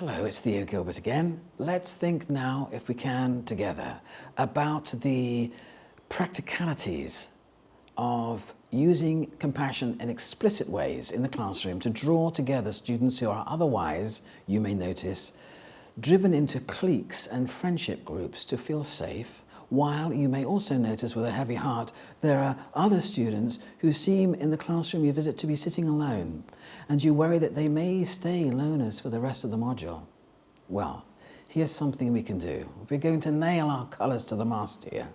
Hello, it's Theo Gilbert again. Let's think now, if we can, together about the practicalities of using compassion in explicit ways in the classroom to draw together students who are otherwise, you may notice, driven into cliques and friendship groups to feel safe, while you may also notice with a heavy heart there are other students who seem in the classroom you visit to be sitting alone, and you worry that they may stay loners for the rest of the module. Well, here's something we can do. We're going to nail our colours to the mast here.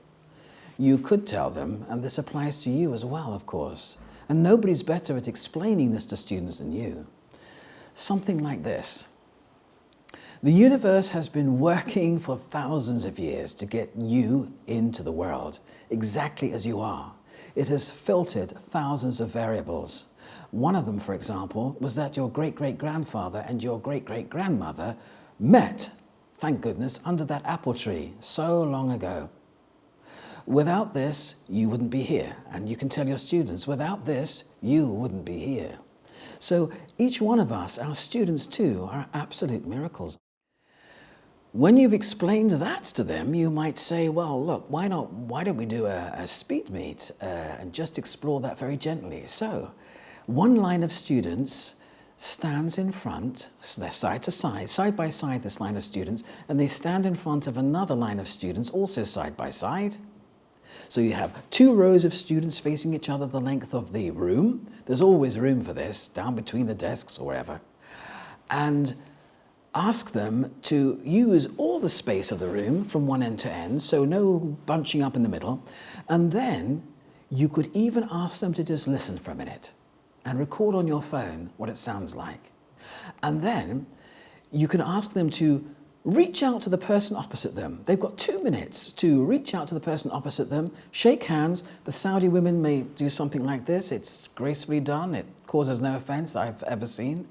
You could tell them, and this applies to you as well, of course, and nobody's better at explaining this to students than you. Something like this. The universe has been working for thousands of years to get you into the world, exactly as you are. It has filtered thousands of variables. One of them, for example, was that your great-great-grandfather and your great-great-grandmother met, thank goodness, under that apple tree so long ago. Without this, you wouldn't be here. And you can tell your students, without this, you wouldn't be here. So each one of us, our students too, are absolute miracles. When you've explained that to them, you might say, well, look, why don't we do a Speedmate and just explore that very gently? So one line of students stands in front, so they're side by side, this line of students, and they stand in front of another line of students, also side by side. So you have two rows of students facing each other the length of the room. There's always room for this, down between the desks or wherever. And ask them to use all the space of the room from one end to end, so no bunching up in the middle. And then you could even ask them to just listen for a minute and record on your phone what it sounds like. And then you can ask them to reach out to the person opposite them. They've got 2 minutes to reach out to the person opposite them, shake hands. The Saudi women may do something like this. It's gracefully done. It causes no offense I've ever seen.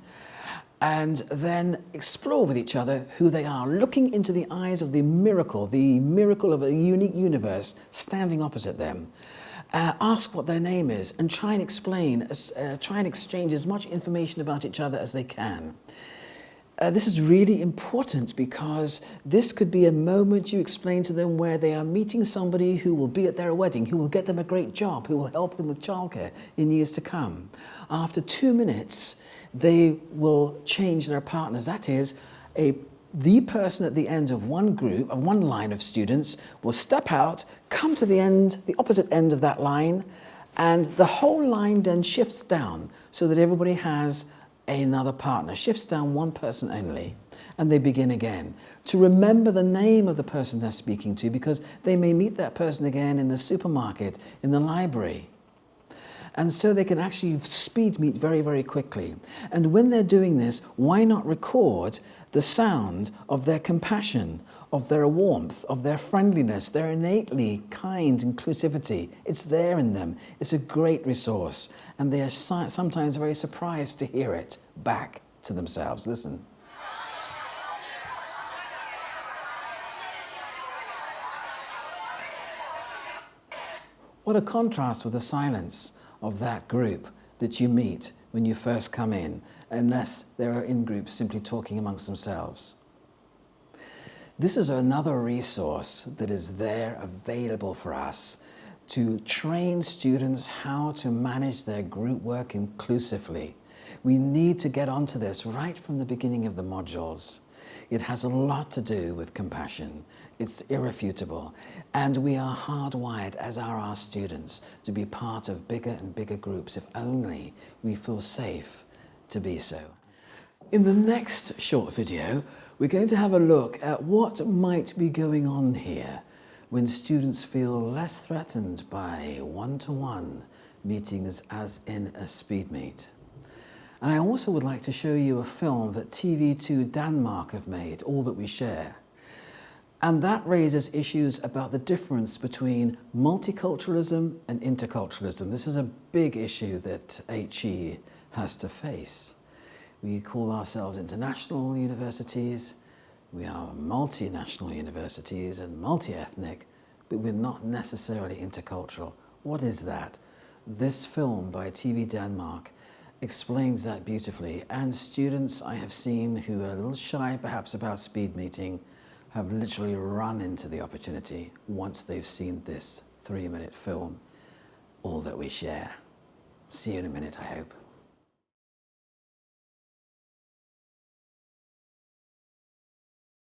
And then explore with each other who they are, looking into the eyes of the miracle of a unique universe standing opposite them. Ask what their name is and try and exchange as much information about each other as they can. This is really important because this could be a moment you explain to them where they are meeting somebody who will be at their wedding, who will get them a great job, who will help them with childcare in years to come. After 2 minutes, they will change their partners. That is, the person at the end of one group, of one line of students, will step out, come to the end, the opposite end of that line, and the whole line then shifts down so that everybody has another partner, shifts down one person only, and they begin again. To remember the name of the person they're speaking to, because they may meet that person again in the supermarket, in the library. And so they can actually speed meet very, very quickly. And when they're doing this, why not record the sound of their compassion, of their warmth, of their friendliness, their innately kind inclusivity? It's there in them. It's a great resource. And they are sometimes very surprised to hear it back to themselves. Listen. What a contrast with the silence of that group that you meet when you first come in, unless they are in groups simply talking amongst themselves. This is another resource that is there available for us to train students how to manage their group work inclusively. We need to get onto this right from the beginning of the modules. It has a lot to do with compassion. It's irrefutable. And we are hardwired, as are our students, to be part of bigger and bigger groups if only we feel safe to be so. In the next short video, we're going to have a look at what might be going on here when students feel less threatened by one-to-one meetings as in a Speedmate. And I also would like to show you a film that TV2 Denmark have made, All That We Share. And that raises issues about the difference between multiculturalism and interculturalism. This is a big issue that HE has to face. We call ourselves international universities, we are multinational universities and multi-ethnic, but we're not necessarily intercultural. What is that? This film by TV Denmark explains that beautifully. And students I have seen who are a little shy perhaps about speed meeting have literally run into the opportunity once they've seen this 3-minute film, All That We Share. See you in a minute, I hope.